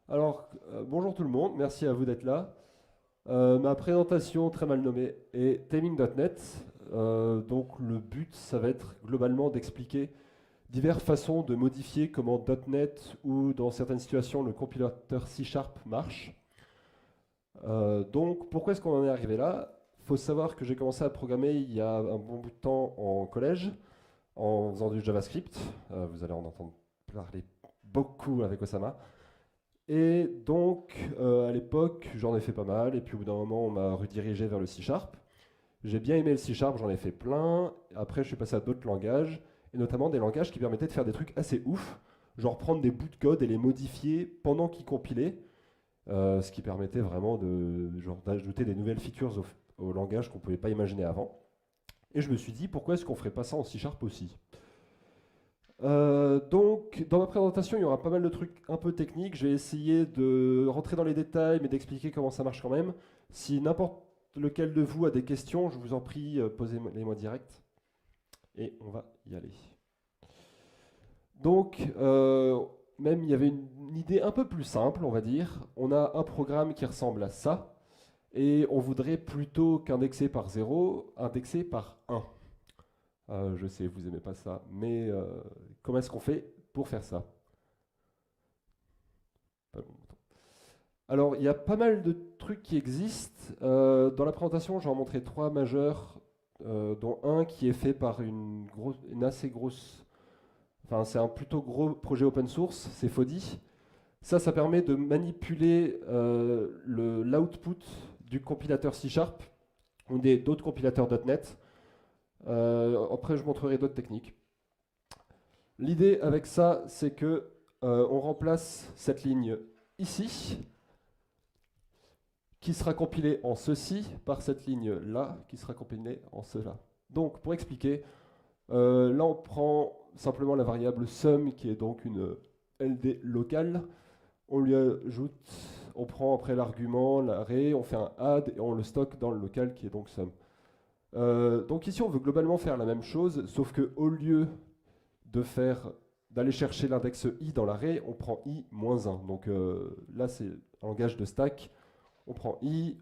Bonjour tout le monde, merci à vous d'être là. Ma présentation très mal nommée est Taming.net. Donc le but, ça va être globalement d'expliquer diverses façons de modifier comment .NET ou dans certaines situations le compilateur C# marche. Donc pourquoi est-ce qu'on en est arrivé là? Il faut savoir que j'ai commencé à programmer il y a un bon bout de temps en collège en faisant du JavaScript. Vous allez en entendre parler beaucoup avec Osama. Et donc, à l'époque, j'en ai fait pas mal, et puis au bout d'un moment, on m'a redirigé vers le C Sharp. J'ai bien aimé le C Sharp, j'en ai fait plein. Après, je suis passé à d'autres langages, et notamment des langages qui permettaient de faire des trucs assez ouf, genre prendre des bouts de code et les modifier pendant qu'ils compilaient, ce qui permettait vraiment d'ajouter des nouvelles features au langage qu'on ne pouvait pas imaginer avant. Et je me suis dit, pourquoi est-ce qu'on ne ferait pas ça en C Sharp aussi? Donc, dans ma présentation, il y aura pas mal de trucs un peu techniques. Je vais essayer de rentrer dans les détails, mais d'expliquer comment ça marche quand même. Si n'importe lequel de vous a des questions, je vous en prie, posez-les-moi direct. Et on va y aller. Donc, même il y avait une idée un peu plus simple, on va dire. On a un programme qui ressemble à ça, et on voudrait plutôt qu'indexer par 0, indexer par 1. Je sais, vous aimez pas ça, mais comment est-ce qu'on fait pour faire ça? Pas bon bouton. Alors, il y a pas mal de trucs qui existent. Dans la présentation, j'en montrais trois majeurs, dont un qui est fait par une assez grosse. Enfin, c'est un plutôt gros projet open source, c'est Foddy. Ça permet de manipuler l'output du compilateur C Sharp ou d'autres compilateurs .NET. Après, je montrerai d'autres techniques. L'idée avec ça, c'est que on remplace cette ligne ici, qui sera compilée en ceci, par cette ligne-là, qui sera compilée en cela. Donc, pour expliquer, là, on prend simplement la variable sum, qui est donc une LD locale. On lui ajoute, on prend après l'argument, l'array, on fait un add, et on le stocke dans le local, qui est donc sum. Donc ici, on veut globalement faire la même chose, sauf que au lieu d'aller chercher l'index i dans l'array, on prend i moins 1. Donc là, c'est un langage de stack. On prend i,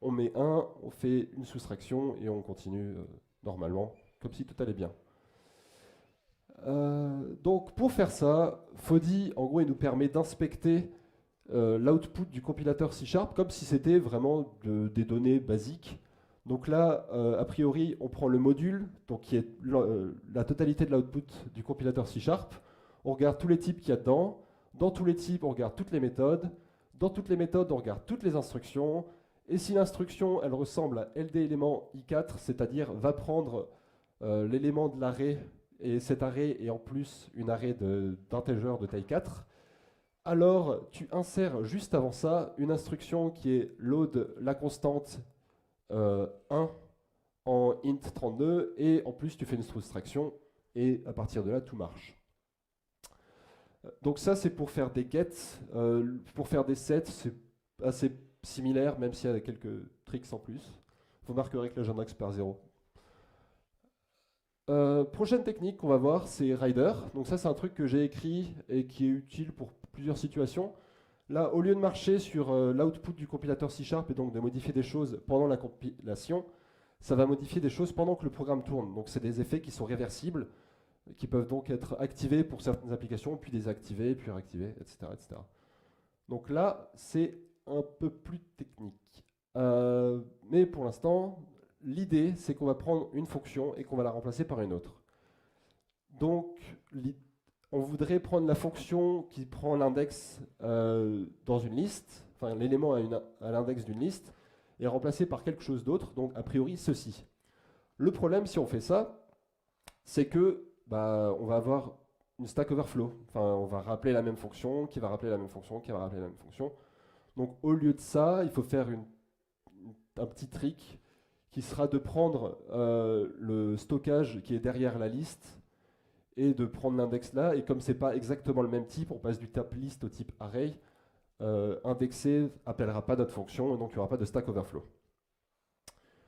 on met 1, on fait une soustraction et on continue normalement, comme si tout allait bien. Donc pour faire ça, Foddy, en gros, il nous permet d'inspecter l'output du compilateur C Sharp comme si c'était vraiment des données basiques. Donc là, a priori, on prend le module, donc qui est la totalité de l'output du compilateur C Sharp. On regarde tous les types qu'il y a dedans. Dans tous les types, on regarde toutes les méthodes. Dans toutes les méthodes, on regarde toutes les instructions. Et si l'instruction, elle ressemble à LD élément I4, c'est-à-dire va prendre l'élément de l'array, et cet array est en plus une array d'integers de taille 4, alors tu insères juste avant ça une instruction qui est load la constante 1 en int32, et en plus tu fais une soustraction, et à partir de là, tout marche. Donc ça, c'est pour faire des get. Pour faire des sets, c'est assez similaire, même s'il y a quelques tricks en plus. Vous remarquerez que là, j'indexe par 0. Prochaine technique qu'on va voir, c'est Rider. Donc ça, c'est un truc que j'ai écrit et qui est utile pour plusieurs situations. Là, au lieu de marcher sur l'output du compilateur C# et donc de modifier des choses pendant la compilation, ça va modifier des choses pendant que le programme tourne. Donc c'est des effets qui sont réversibles, qui peuvent donc être activés pour certaines applications, puis désactivés, puis réactivés, etc., etc. Donc là, c'est un peu plus technique. Mais pour l'instant, l'idée, c'est qu'on va prendre une fonction et qu'on va la remplacer par une autre. Donc, on voudrait prendre la fonction qui prend l'index dans une liste, enfin l'élément à l'index d'une liste, et remplacer par quelque chose d'autre, donc a priori ceci. Le problème, si on fait ça, c'est que on va avoir une stack overflow. Enfin, on va rappeler la même fonction, qui va rappeler la même fonction, qui va rappeler la même fonction. Donc au lieu de ça, il faut faire un petit trick qui sera de prendre le stockage qui est derrière la liste et de prendre l'index là. Et comme c'est pas exactement le même type, on passe du type list au type array. Indexer appellera pas notre fonction et donc il n'y aura pas de stack overflow.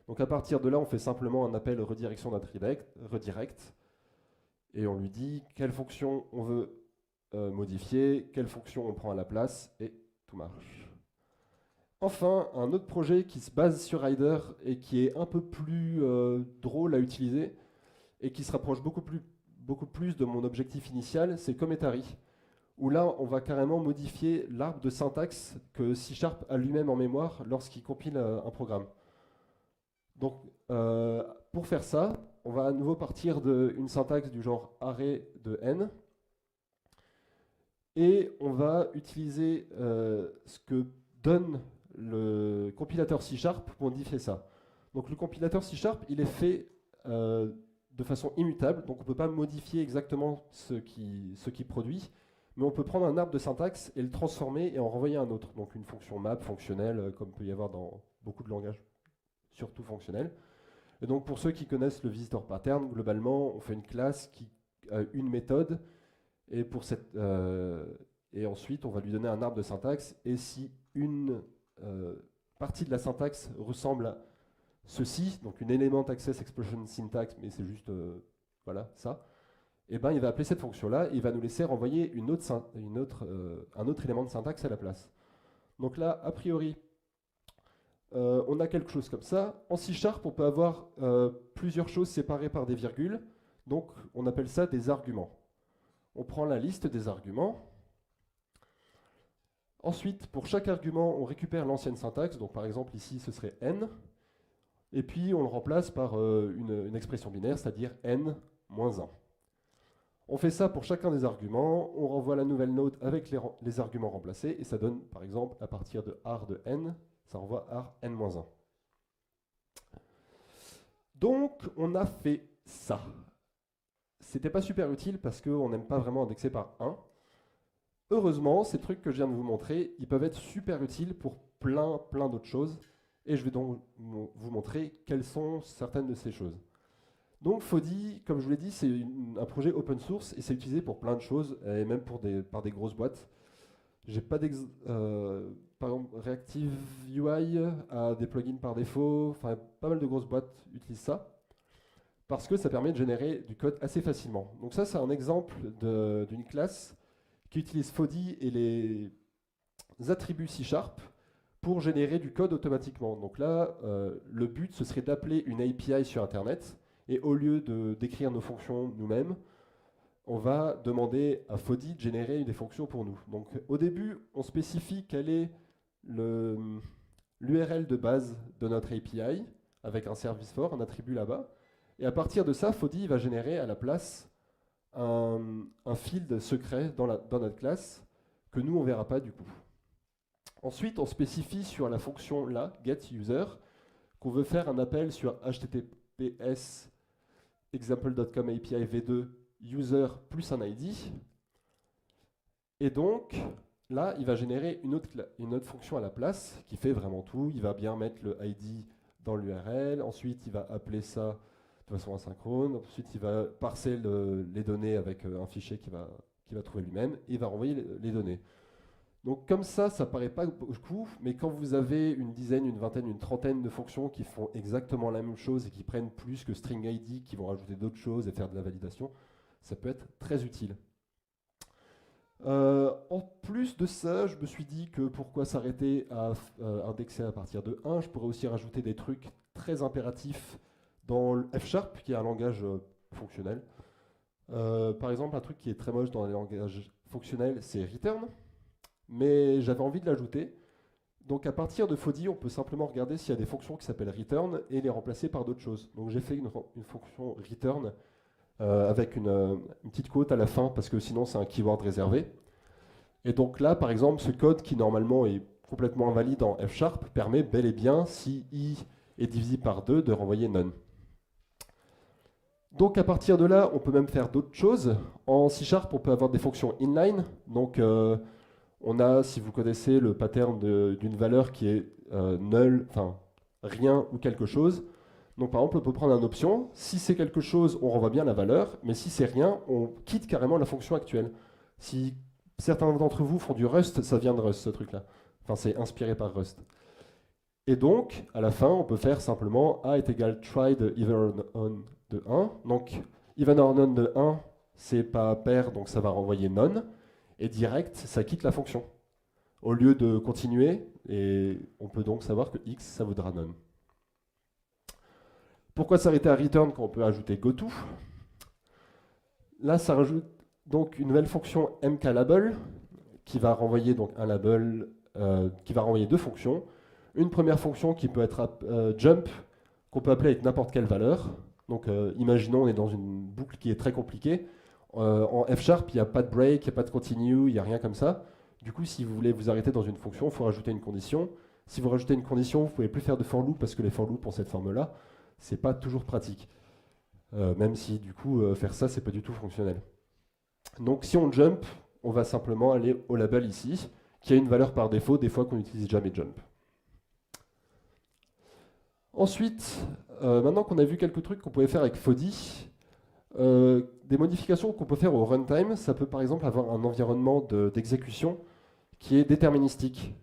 Donc à partir de là, on fait simplement un appel redirection d'un redirect et on lui dit quelle fonction on veut modifier, quelle fonction on prend à la place, et tout marche. Enfin, un autre projet qui se base sur Rider et qui est un peu plus drôle à utiliser et qui se rapproche beaucoup plus de mon objectif initial, c'est Cometary, où là, on va carrément modifier l'arbre de syntaxe que C# a lui-même en mémoire lorsqu'il compile un programme. Donc, pour faire ça, on va à nouveau partir d'une syntaxe du genre array de n, et on va utiliser ce que donne le compilateur C# pour modifier ça. Donc le compilateur C#, il est fait de façon immutable, donc on ne peut pas modifier exactement ce qu'il produit, mais on peut prendre un arbre de syntaxe et le transformer et en renvoyer un autre, donc une fonction map fonctionnelle, comme peut y avoir dans beaucoup de langages, surtout fonctionnels. Et donc pour ceux qui connaissent le visitor pattern, globalement, on fait une classe qui a une méthode, et, et ensuite on va lui donner un arbre de syntaxe, et si une partie de la syntaxe ressemble à ceci, donc une element access explosion syntax, mais c'est juste voilà ça, et ben il va appeler cette fonction-là, et il va nous laisser renvoyer un autre élément de syntaxe à la place. Donc là, a priori, on a quelque chose comme ça. En C#, on peut avoir plusieurs choses séparées par des virgules, donc on appelle ça des arguments. On prend la liste des arguments. Ensuite, pour chaque argument, on récupère l'ancienne syntaxe, donc par exemple ici ce serait n, et puis on le remplace par une expression binaire, c'est-à-dire n-1. On fait ça pour chacun des arguments, on renvoie la nouvelle note avec les arguments remplacés, et ça donne par exemple à partir de ar de n, ça renvoie ar n-1. Donc on a fait ça. C'était pas super utile parce qu'on n'aime pas vraiment indexer par 1. Heureusement, ces trucs que je viens de vous montrer, ils peuvent être super utiles pour plein d'autres choses. Et je vais donc vous montrer quelles sont certaines de ces choses. Donc Faudy, comme je vous l'ai dit, c'est un projet open source et c'est utilisé pour plein de choses, et même par des grosses boîtes. J'ai pas par exemple, Reactive UI a des plugins par défaut, enfin pas mal de grosses boîtes utilisent ça, parce que ça permet de générer du code assez facilement. Donc ça, c'est un exemple d'une classe qui utilise Faudy et les attributs C# pour générer du code automatiquement. Donc là, le but, ce serait d'appeler une API sur Internet, et au lieu d'écrire nos fonctions nous-mêmes, on va demander à Faudy de générer des fonctions pour nous. Donc au début, on spécifie quel est l'URL de base de notre API, avec un service for, un attribut là-bas, et à partir de ça, Faudy va générer à la place un field secret dans notre classe, que nous, on ne verra pas du coup. Ensuite, on spécifie sur la fonction là, getUser, qu'on veut faire un appel sur https example.com API v2 user plus un ID. Et donc, là, il va générer une autre fonction à la place qui fait vraiment tout. Il va bien mettre le ID dans l'URL. Ensuite, il va appeler ça de façon asynchrone. Ensuite, il va parser les données avec un fichier qu'il va trouver lui-même. Et il va renvoyer les données. Donc comme ça paraît pas beaucoup, mais quand vous avez une dizaine, une vingtaine, une trentaine de fonctions qui font exactement la même chose et qui prennent plus que string ID, qui vont rajouter d'autres choses et faire de la validation, ça peut être très utile. En plus de ça, je me suis dit que pourquoi s'arrêter à indexer à partir de 1, je pourrais aussi rajouter des trucs très impératifs dans le F#, qui est un langage fonctionnel. Par exemple, un truc qui est très moche dans les langages fonctionnels, c'est return. Mais j'avais envie de l'ajouter. Donc à partir de Faudy, on peut simplement regarder s'il y a des fonctions qui s'appellent return et les remplacer par d'autres choses. Donc j'ai fait une fonction return avec une petite quote à la fin, parce que sinon c'est un keyword réservé. Et donc là, par exemple, ce code qui normalement est complètement invalide en F# permet bel et bien, si i est divisible par 2, de renvoyer none. Donc à partir de là, on peut même faire d'autres choses. En C#, on peut avoir des fonctions inline. Donc on a, si vous connaissez le pattern d'une valeur qui est null, enfin rien ou quelque chose. Donc par exemple, on peut prendre une option. Si c'est quelque chose, on renvoie bien la valeur, mais si c'est rien, on quitte carrément la fonction actuelle. Si certains d'entre vous font du Rust, ça vient de Rust ce truc-là. Enfin, c'est inspiré par Rust. Et donc, à la fin, on peut faire simplement a est égal try de even on de 1. Donc, even or none de 1, c'est pas pair, donc ça va renvoyer none. Et direct, ça quitte la fonction. au lieu de continuer, et on peut donc savoir que X, ça vaudra none. Pourquoi s'arrêter à return quand on peut ajouter goto? Là, ça rajoute donc une nouvelle fonction mkLabel qui va renvoyer donc un label qui va renvoyer deux fonctions. Une première fonction qui peut être jump, qu'on peut appeler avec n'importe quelle valeur. Donc imaginons on est dans une boucle qui est très compliquée. En F#, il n'y a pas de break, il n'y a pas de continue, il n'y a rien comme ça. Du coup, si vous voulez vous arrêter dans une fonction, il faut rajouter une condition. Si vous rajoutez une condition, vous ne pouvez plus faire de for loop parce que les for loop ont cette forme-là. Ce n'est pas toujours pratique. Même si du coup, faire ça, c'est pas du tout fonctionnel. Donc si on jump, on va simplement aller au label ici, qui a une valeur par défaut, des fois qu'on n'utilise jamais jump. Ensuite, maintenant qu'on a vu quelques trucs qu'on pouvait faire avec Foddy, des modifications qu'on peut faire au runtime, ça peut par exemple avoir un environnement d'exécution qui est déterministique.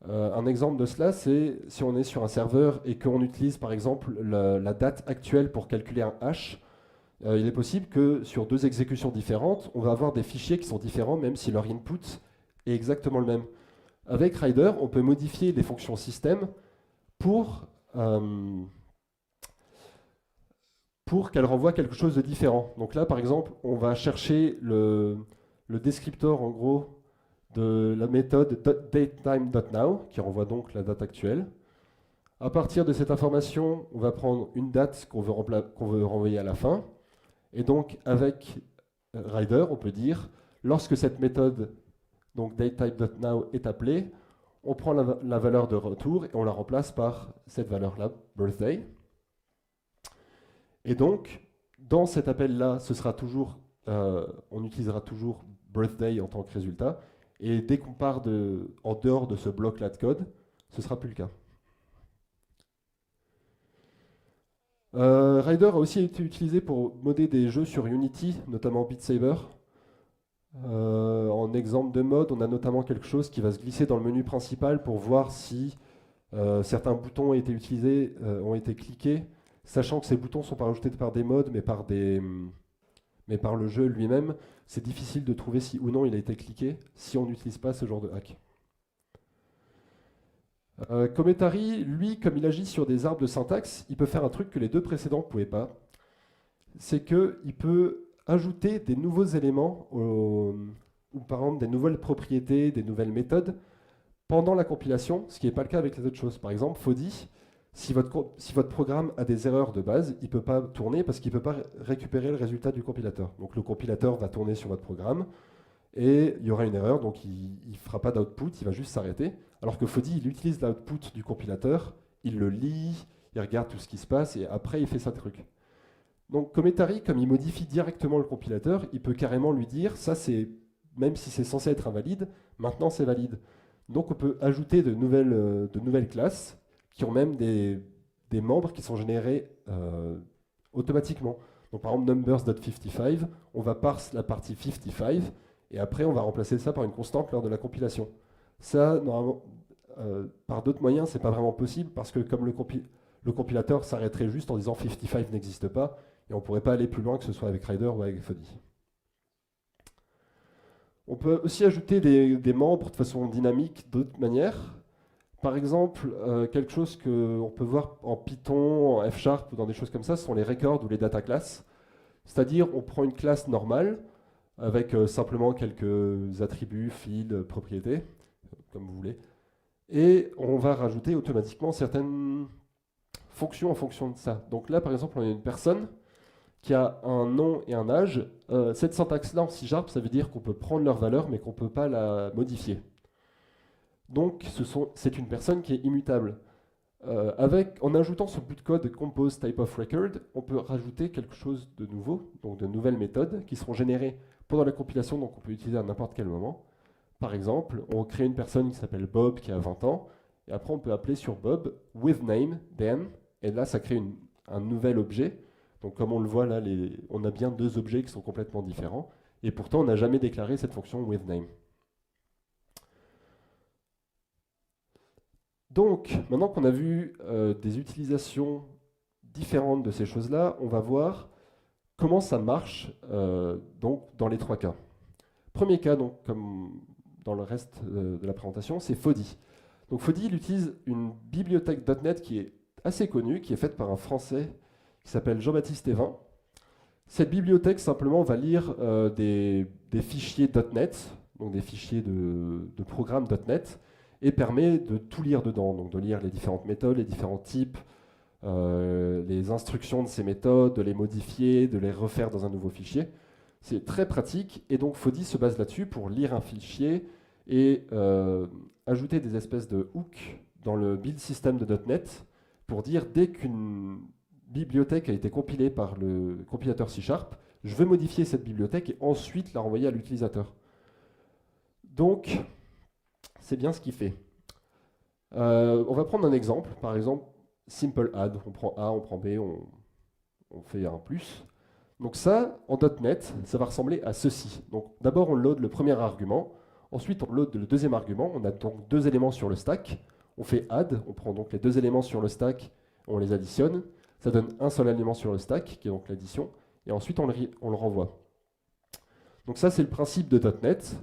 Un exemple de cela, c'est si on est sur un serveur et qu'on utilise par exemple la date actuelle pour calculer un hash, il est possible que sur deux exécutions différentes, on va avoir des fichiers qui sont différents même si leur input est exactement le même. Avec Rider, on peut modifier les fonctions système pour qu'elles renvoient quelque chose de différent. Donc là, par exemple, on va chercher le descriptor en gros de la méthode datetime.now, qui renvoie donc la date actuelle. À partir de cette information, on va prendre une date qu'on veut renvoyer à la fin. Et donc, avec Rider, on peut dire, lorsque cette méthode, donc datetime.now, est appelée, on prend la valeur de retour et on la remplace par cette valeur-là, birthday. Et donc, dans cet appel-là, ce sera toujours, on utilisera toujours birthday en tant que résultat. Et dès qu'on part en dehors de ce bloc-là de code, ce ne sera plus le cas. Rider a aussi été utilisé pour modder des jeux sur Unity, notamment Beat Saber. En exemple de mode, on a notamment quelque chose qui va se glisser dans le menu principal pour voir si certains boutons ont été utilisés, ont été cliqués, sachant que ces boutons ne sont pas rajoutés par des mods, mais par le jeu lui-même. C'est difficile de trouver si ou non il a été cliqué si on n'utilise pas ce genre de hack. Commentary, lui, comme il agit sur des arbres de syntaxe, il peut faire un truc que les deux précédents ne pouvaient pas. C'est qu'il peut ajouter des nouveaux éléments, ou par exemple des nouvelles propriétés, des nouvelles méthodes, pendant la compilation, ce qui n'est pas le cas avec les autres choses. Par exemple, Foddy, si votre programme a des erreurs de base, il ne peut pas tourner parce qu'il ne peut pas récupérer le résultat du compilateur. Donc le compilateur va tourner sur votre programme et il y aura une erreur, donc il ne fera pas d'output, il va juste s'arrêter. Alors que Foddy, il utilise l'output du compilateur, il le lit, il regarde tout ce qui se passe et après il fait sa truc. Donc Commentary, comme il modifie directement le compilateur, il peut carrément lui dire, ça c'est, même si c'est censé être invalide, maintenant c'est valide. Donc on peut ajouter de nouvelles classes qui ont même des membres qui sont générés automatiquement. Donc par exemple, numbers.55, on va parse la partie 55, et après on va remplacer ça par une constante lors de la compilation. Ça, normalement, par d'autres moyens, c'est pas vraiment possible, parce que comme le compilateur s'arrêterait juste en disant 55 n'existe pas, et on ne pourrait pas aller plus loin que ce soit avec Rider ou avec Foddy. On peut aussi ajouter des membres de façon dynamique d'autres manières. Par exemple, quelque chose qu'on peut voir en Python, en F# ou dans des choses comme ça, ce sont les records ou les data classes. C'est-à-dire, on prend une classe normale avec simplement quelques attributs, fields, propriétés, comme vous voulez, et on va rajouter automatiquement certaines fonctions en fonction de ça. Donc là, par exemple, on a une personne qui a un nom et un âge. Cette syntaxe-là en C#, ça veut dire qu'on peut prendre leur valeur, mais qu'on ne peut pas la modifier. Donc, c'est une personne qui est immutable. En ajoutant ce bout de code compose type of record, on peut rajouter quelque chose de nouveau, donc de nouvelles méthodes qui seront générées pendant la compilation, donc on peut utiliser à n'importe quel moment. Par exemple, on crée une personne qui s'appelle Bob qui a 20 ans, et après on peut appeler sur Bob with name, then, et là ça crée un nouvel objet. Donc comme on le voit là, on a bien deux objets qui sont complètement différents, et pourtant on n'a jamais déclaré cette fonction with name. Donc, maintenant qu'on a vu des utilisations différentes de ces choses-là, on va voir comment ça marche donc, dans les trois cas. Premier cas, donc, comme dans le reste de la présentation, c'est Foddy. Donc Foddy, il utilise une bibliothèque .NET qui est assez connue, qui est faite par un Français qui s'appelle Jean-Baptiste Evin. Cette bibliothèque, simplement, va lire des fichiers .NET, donc des fichiers de programmes .NET, et permet de tout lire dedans, donc de lire les différentes méthodes, les différents types, les instructions de ces méthodes, de les modifier, de les refaire dans un nouveau fichier. C'est très pratique, et donc Foddy se base là-dessus pour lire un fichier et ajouter des espèces de hooks dans le build system de .NET pour dire dès qu'une bibliothèque a été compilée par le compilateur C#, je vais modifier cette bibliothèque et ensuite la renvoyer à l'utilisateur. Donc, c'est bien ce qu'il fait. On va prendre un exemple, par exemple, simple add, on prend A, on prend B, on fait un plus. Donc ça, en .NET, ça va ressembler à ceci. Donc d'abord, on load le premier argument, ensuite on load le deuxième argument, on a donc deux éléments sur le stack, on fait add, on prend donc les deux éléments sur le stack, on les additionne, ça donne un seul élément sur le stack, qui est donc l'addition, et ensuite on le renvoie. Donc ça, c'est le principe de .NET.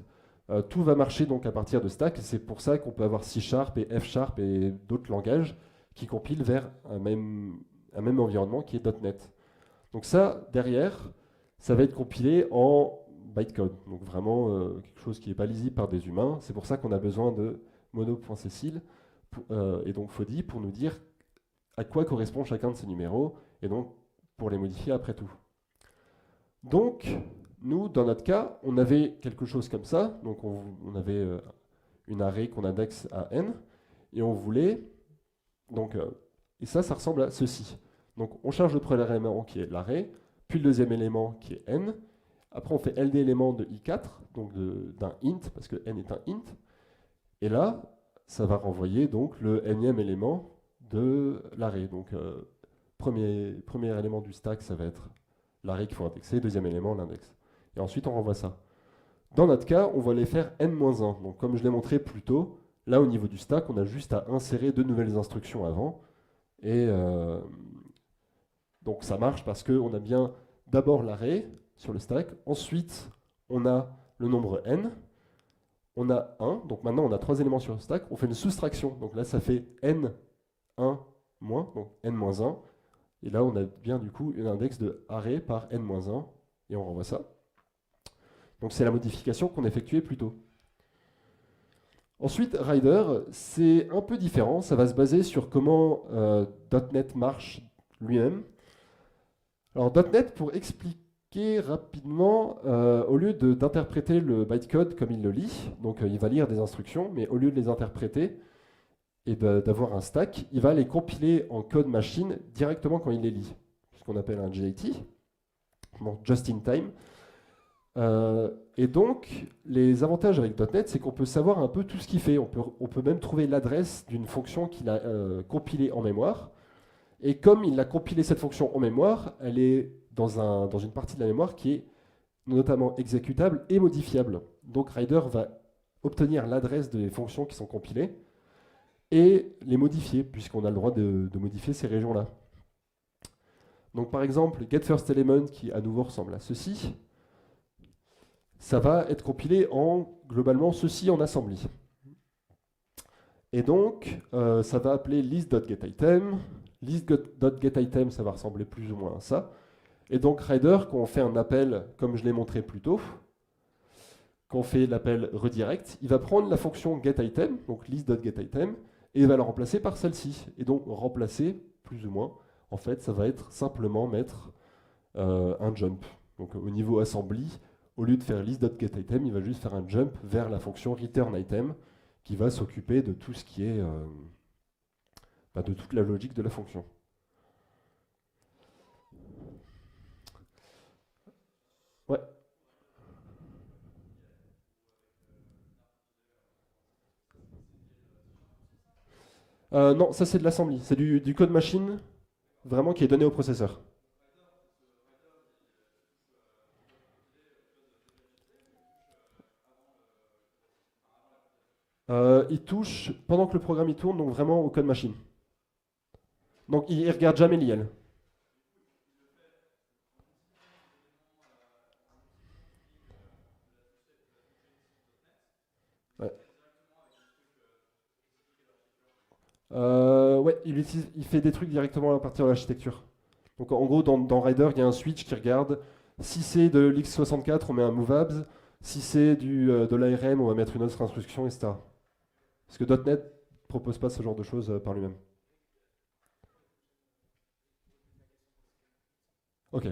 Tout va marcher donc à partir de stack, c'est pour ça qu'on peut avoir C# et F# et d'autres langages qui compilent vers un même environnement qui est .NET. Donc ça, derrière, ça va être compilé en bytecode, donc vraiment quelque chose qui n'est pas lisible par des humains. C'est pour ça qu'on a besoin de mono.cecil et donc Foddy pour nous dire à quoi correspond chacun de ces numéros, et donc pour les modifier après tout. Donc, nous, dans notre cas, on avait quelque chose comme ça, donc on avait une array qu'on indexe à n, et on voulait, donc, et ça ressemble à ceci. Donc on charge le premier élément qui est l'array, puis le deuxième élément qui est n, après on fait LD élément de i4, donc d'un int, parce que n est un int, et là, ça va renvoyer donc le nème élément de l'array. Donc premier élément du stack, ça va être l'array qu'il faut indexer, deuxième élément, l'index. Et ensuite, on renvoie ça. Dans notre cas, on va les faire n-1. Donc, comme je l'ai montré plus tôt, là, au niveau du stack, on a juste à insérer deux nouvelles instructions avant. Et donc, ça marche parce qu'on a bien d'abord l'array sur le stack. Ensuite, on a le nombre n. On a 1. Donc, maintenant, on a trois éléments sur le stack. On fait une soustraction. Donc là, ça fait n1 moins, donc n-1. Et là, on a bien du coup une index de array par n-1, et on renvoie ça. Donc c'est la modification qu'on effectuait plus tôt. Ensuite, Rider, c'est un peu différent. Ça va se baser sur comment .NET marche lui-même. Alors .NET, pour expliquer rapidement, au lieu d'interpréter le bytecode comme il le lit, donc il va lire des instructions, mais au lieu de les interpréter, et d'avoir un stack, il va les compiler en code machine directement quand il les lit, ce qu'on appelle un JIT, donc just in time. Et donc, les avantages avec .NET, c'est qu'on peut savoir un peu tout ce qu'il fait. On peut même trouver l'adresse d'une fonction qu'il a compilée en mémoire. Et comme il a compilé cette fonction en mémoire, elle est dans une partie de la mémoire qui est notamment exécutable et modifiable. Donc Rider va obtenir l'adresse des fonctions qui sont compilées et les modifier, puisqu'on a le droit de modifier ces régions-là. Donc par exemple, getFirstElement, qui à nouveau ressemble à ceci, ça va être compilé en, globalement, ceci en assembly. Et donc, ça va appeler list.getItem. List.getItem, ça va ressembler plus ou moins à ça. Et donc Rider, quand on fait un appel, comme je l'ai montré plus tôt, quand on fait l'appel redirect, il va prendre la fonction getItem, donc list.getItem, et il va la remplacer par celle-ci. Et donc remplacer, plus ou moins, en fait, ça va être simplement mettre un jump. Donc au niveau assembly, au lieu de faire list.getItem, il va juste faire un jump vers la fonction returnItem, qui va s'occuper de tout ce qui est de toute la logique de la fonction. Ouais. Non, ça c'est de l'assembly. C'est du code machine, vraiment, qui est donné au processeur. Il touche, pendant que le programme il tourne, donc vraiment au code machine. Donc il ne regarde jamais l'IL. Ouais, il fait des trucs directement à partir de l'architecture. Donc en gros, dans Rider, il y a un switch qui regarde si c'est de l'X64, on met un moveabs, si c'est de l'ARM, on va mettre une autre instruction, etc. Parce que .NET propose pas ce genre de choses par lui-même. Ok.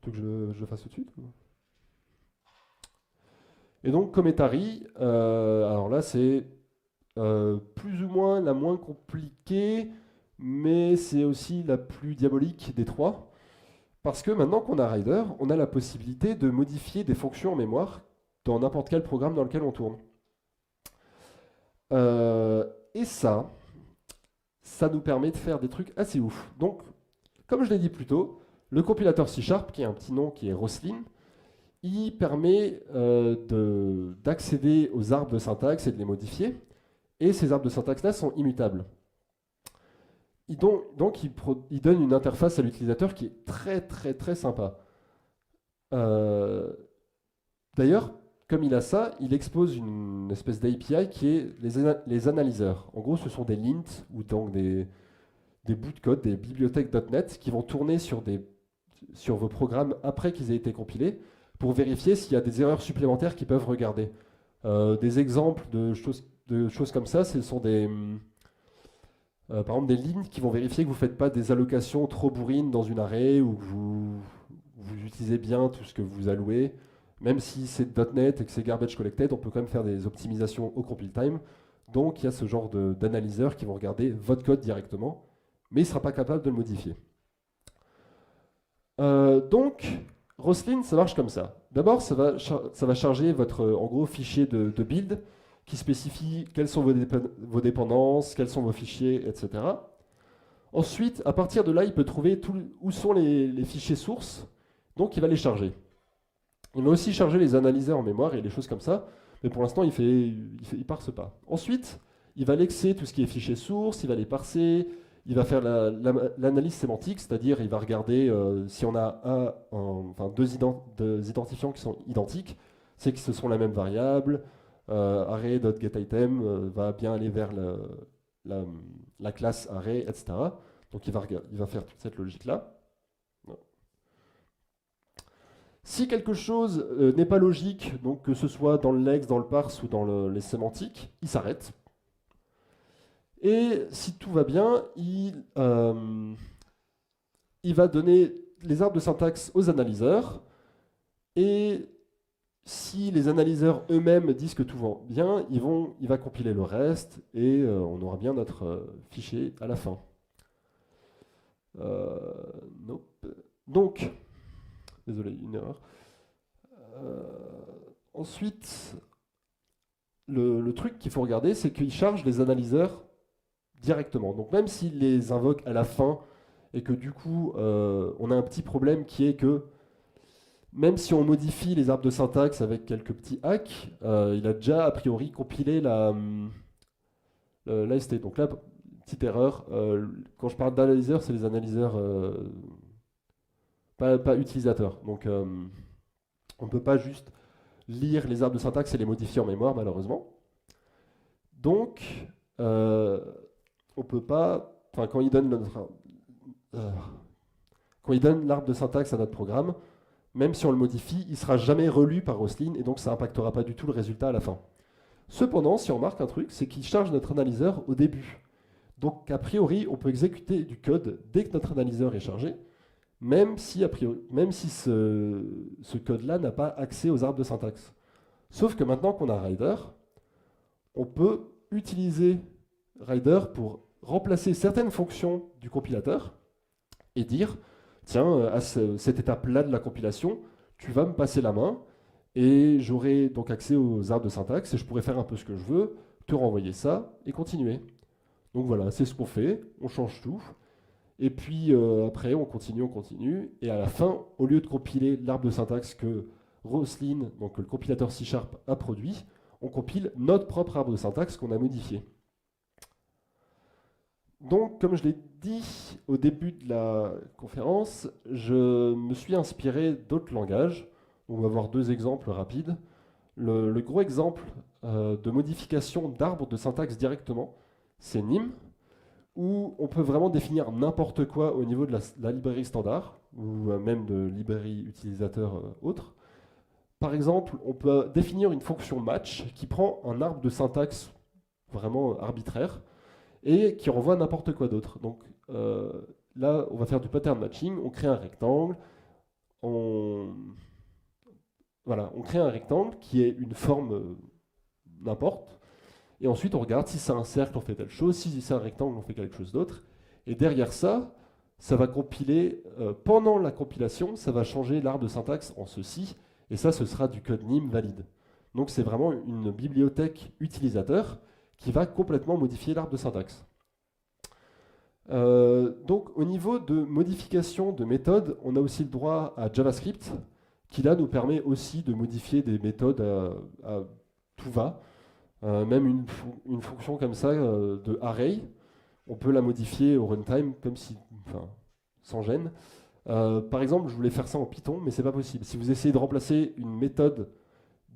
Tu veux que je le fasse tout de suite Et donc, Cometary, alors là, c'est plus ou moins la moins compliquée, mais c'est aussi la plus diabolique des trois. Parce que maintenant qu'on a Rider, on a la possibilité de modifier des fonctions en mémoire dans n'importe quel programme dans lequel on tourne. Euh, et ça nous permet de faire des trucs assez ouf. Donc, comme je l'ai dit plus tôt, le compilateur C#, qui a un petit nom qui est Roslyn, il permet d'accéder aux arbres de syntaxe et de les modifier. Et ces arbres de syntaxe-là sont immutables. Il donne une interface à l'utilisateur qui est très très très sympa. Euh, D'ailleurs, comme il a ça, il expose une espèce d'API qui est les analyseurs. En gros, ce sont des lints ou donc des bouts de code, des bibliothèques .NET qui vont tourner sur vos programmes après qu'ils aient été compilés pour vérifier s'il y a des erreurs supplémentaires qu'ils peuvent regarder. Des exemples de choses comme ça, ce sont par exemple des lignes qui vont vérifier que vous ne faites pas des allocations trop bourrines dans une array ou que vous utilisez bien tout ce que vous allouez. Même si c'est .NET et que c'est garbage collected, on peut quand même faire des optimisations au compile time. Donc il y a ce genre d'analyseurs qui vont regarder votre code directement, mais il ne sera pas capable de le modifier. Donc, Roslyn, ça marche comme ça. D'abord, ça va charger votre en gros, fichier de build qui spécifie quelles sont vos dépendances, quels sont vos fichiers, etc. Ensuite, à partir de là, il peut trouver où sont les fichiers sources, donc il va les charger. Il va aussi charger les analyseurs en mémoire et les choses comme ça, mais pour l'instant, il parse pas. Ensuite, il va lexer tout ce qui est fichiers sources, il va les parser, il va faire l'analyse sémantique, c'est-à-dire il va regarder si on a deux identifiants qui sont identiques, c'est que ce sont la même variable. Array.getItem va bien aller vers la classe array, etc. Donc il va faire toute cette logique-là. Si quelque chose n'est pas logique, donc que ce soit dans le lex, dans le parse ou dans les sémantiques, il s'arrête. Et si tout va bien, il va donner les arbres de syntaxe aux analyseurs. Et si les analyseurs eux-mêmes disent que tout va bien, il va compiler le reste et on aura bien notre fichier à la fin. Nope. Donc, désolé, une erreur. Ensuite, le truc qu'il faut regarder, c'est qu'il charge les analyseurs directement. Donc même s'il les invoque à la fin et que du coup, on a un petit problème qui est que même si on modifie les arbres de syntaxe avec quelques petits hacks, il a déjà a priori compilé l'AST. Donc là, petite erreur. Quand je parle d'analyseurs, c'est les analyseurs pas utilisateurs. Donc on ne peut pas juste lire les arbres de syntaxe et les modifier en mémoire, malheureusement. Donc, on peut pas. Enfin, quand il donne l'arbre de syntaxe à notre programme, même si on le modifie, il ne sera jamais relu par Roslyn et donc ça n'impactera pas du tout le résultat à la fin. Cependant, si on remarque un truc, c'est qu'il charge notre analyseur au début. Donc, a priori, on peut exécuter du code dès que notre analyseur est chargé, même si ce code-là n'a pas accès aux arbres de syntaxe. Sauf que maintenant qu'on a Rider, on peut utiliser Rider pour remplacer certaines fonctions du compilateur et dire, tiens, à cette étape-là de la compilation, tu vas me passer la main et j'aurai donc accès aux arbres de syntaxe et je pourrai faire un peu ce que je veux, te renvoyer ça et continuer. Donc voilà, c'est ce qu'on fait, on change tout. Et puis après, on continue. Et à la fin, au lieu de compiler l'arbre de syntaxe que Roslyn, donc que le compilateur C# a produit, on compile notre propre arbre de syntaxe qu'on a modifié. Donc, comme je l'ai dit au début de la conférence, je me suis inspiré d'autres langages. On va voir deux exemples rapides. Le gros exemple de modification d'arbres de syntaxe directement, c'est Nim, où on peut vraiment définir n'importe quoi au niveau de la librairie standard, ou même de librairie utilisateur autre. Par exemple, on peut définir une fonction match qui prend un arbre de syntaxe vraiment arbitraire et qui renvoie n'importe quoi d'autre. Donc là, on va faire du pattern matching, on crée un rectangle, voilà, on crée un rectangle qui est une forme n'importe, et ensuite on regarde si c'est un cercle, on fait telle chose, si c'est un rectangle, on fait quelque chose d'autre. Et derrière ça, ça va compiler, pendant la compilation, ça va changer l'arbre de syntaxe en ceci, et ça, ce sera du code NIM valide. Donc c'est vraiment une bibliothèque utilisateur qui va complètement modifier l'arbre de syntaxe. Donc au niveau de modification de méthodes, on a aussi le droit à JavaScript, qui là nous permet aussi de modifier des méthodes à tout va. Même une fonction comme ça de array, on peut la modifier au runtime comme si, enfin, sans gêne. Par exemple, je voulais faire ça en Python, mais c'est pas possible. Si vous essayez de remplacer une méthode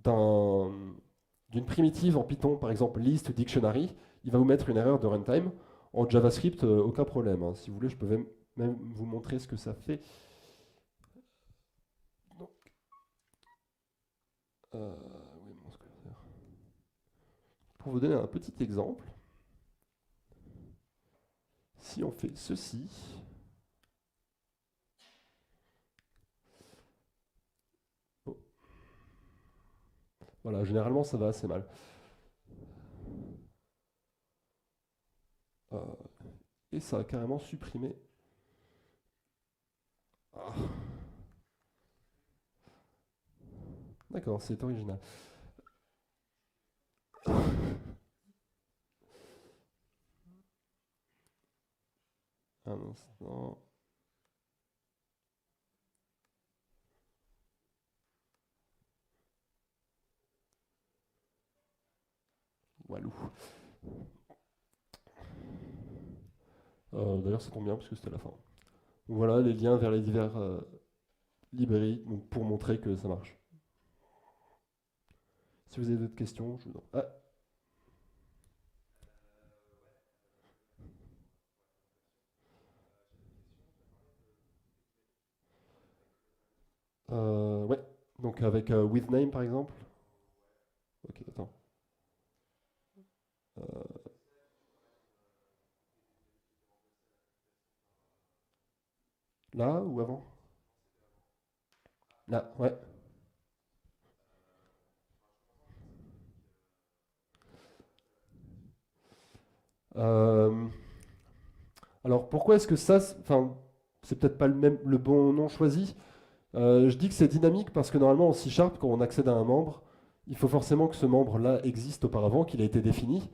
d'une primitive en Python, par exemple list ou dictionary, il va vous mettre une erreur de runtime. En JavaScript, aucun problème, hein. Si vous voulez, je peux même vous montrer ce que ça fait. Donc, oui, mon curseur. Pour vous donner un petit exemple, si on fait ceci, oh. Voilà, généralement ça va assez mal. Et ça a carrément supprimé. Ah. D'accord, c'est original. Un instant. Walou. D'ailleurs, ça tombe bien parce que c'était la fin. Donc voilà les liens vers les divers librairies pour montrer que ça marche. Si vous avez d'autres questions, je vous en... Ah. Ouais, donc avec with name par exemple. Ok, attends. Là ou avant? Là, ouais. Euh, alors pourquoi est-ce que ça, enfin, c'est peut-être pas le bon nom choisi. Je dis que c'est dynamique parce que normalement en C#, quand on accède à un membre, il faut forcément que ce membre-là existe auparavant, qu'il a été défini.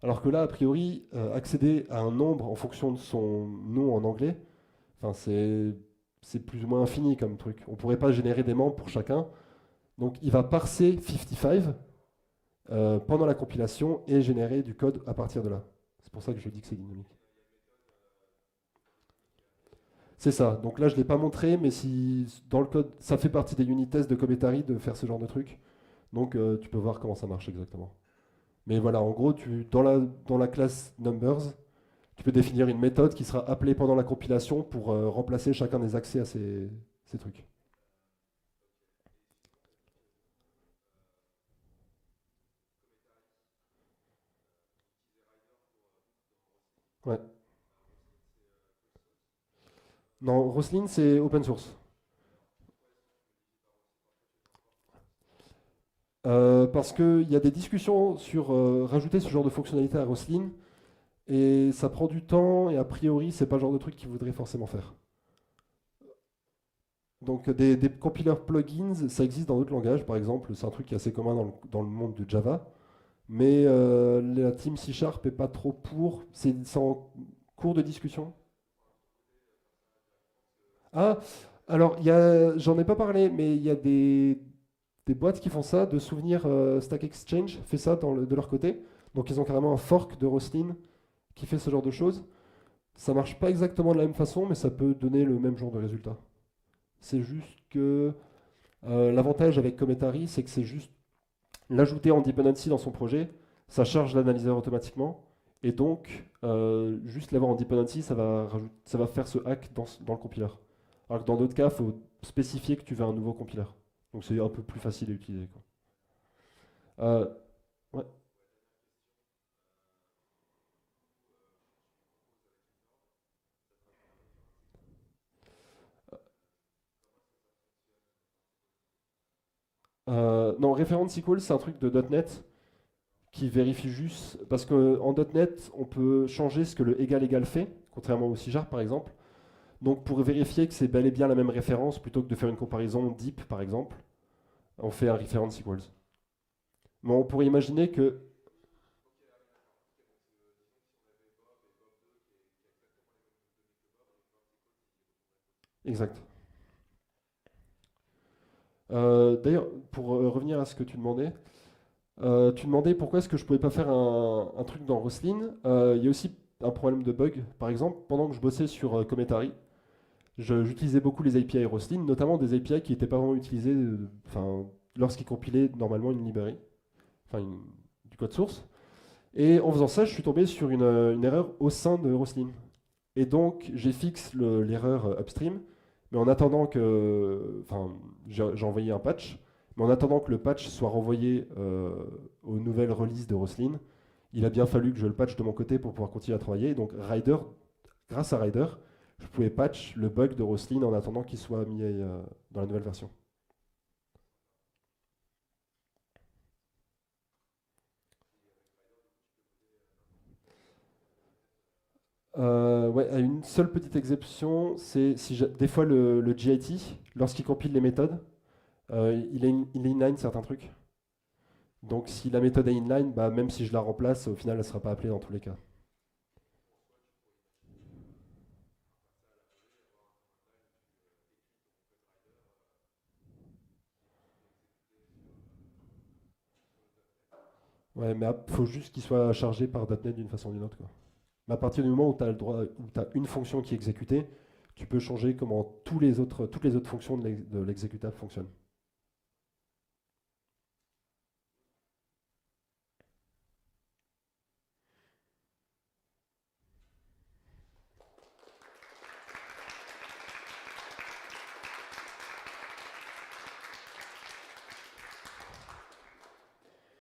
Alors que là, a priori, accéder à un nombre en fonction de son nom en anglais, enfin, c'est plus ou moins infini comme truc. On ne pourrait pas générer des membres pour chacun. Donc il va parser 55 pendant la compilation et générer du code à partir de là. C'est pour ça que je dis que c'est dynamique. C'est ça. Donc là, je ne l'ai pas montré, mais si dans le code, ça fait partie des unit tests de Cometary de faire ce genre de truc. Donc tu peux voir comment ça marche exactement. Mais voilà, en gros, dans la classe numbers, tu peux définir une méthode qui sera appelée pendant la compilation pour remplacer chacun des accès à ces trucs. Ouais. Non, Roslyn, c'est open source. Parce qu'il y a des discussions sur rajouter ce genre de fonctionnalité à Roslyn, et ça prend du temps, et a priori, c'est pas le genre de truc qu'ils voudraient forcément faire. Donc des compiler plugins, ça existe dans d'autres langages, par exemple, c'est un truc qui est assez commun dans le monde de Java, mais la team C# est pas trop pour, c'est en cours de discussion. Ah, alors j'en ai pas parlé, mais il y a des boîtes qui font ça, de souvenirs Stack Exchange fait ça de leur côté, donc ils ont carrément un fork de Roslyn qui fait ce genre de choses. Ça marche pas exactement de la même façon, mais ça peut donner le même genre de résultat. C'est juste que l'avantage avec Cometary, c'est que c'est juste l'ajouter en dependency dans son projet, ça charge l'analyseur automatiquement. Et donc, juste l'avoir en dependency, ça va faire ce hack dans le compiler. Alors que dans d'autres cas, il faut spécifier que tu veux un nouveau compiler. Donc c'est un peu plus facile à utiliser, quoi. Euh, ouais. Non, référent SQL, c'est un truc de .NET qui vérifie juste, parce qu'en .NET, on peut changer ce que le égal fait, contrairement au C# par exemple. Donc pour vérifier que c'est bel et bien la même référence, plutôt que de faire une comparaison deep par exemple, on fait un reference equals. Mais on pourrait imaginer que... Exact. D'ailleurs, pour revenir à ce que tu demandais pourquoi est-ce que je pouvais pas faire un truc dans Roslyn. Il y a aussi un problème de bug. Par exemple, pendant que je bossais sur Cometary, j'utilisais beaucoup les API Roslyn, notamment des API qui n'étaient pas vraiment utilisées enfin, lorsqu'ils compilaient normalement une librairie, enfin du code source. Et en faisant ça, je suis tombé sur une erreur au sein de Roslyn. Et donc, j'ai fixé l'erreur upstream, mais en attendant que. Enfin, j'ai envoyé un patch, mais en attendant que le patch soit renvoyé aux nouvelles releases de Roslyn, il a bien fallu que je le patch de mon côté pour pouvoir continuer à travailler. Donc, grâce à Rider, je pouvais patch le bug de Roslyn en attendant qu'il soit mis dans la nouvelle version. Ouais, à une seule petite exception, c'est si des fois le GIT, lorsqu'il compile les méthodes, il est inline certains trucs. Donc si la méthode est inline, bah, même si je la remplace, au final, elle ne sera pas appelée dans tous les cas. Ouais, mais il faut juste qu'il soit chargé par .NET d'une façon ou d'une autre, quoi. Mais à partir du moment où tu as le droit, où tu as une fonction qui est exécutée, tu peux changer comment toutes les autres fonctions de l'exécutable fonctionnent.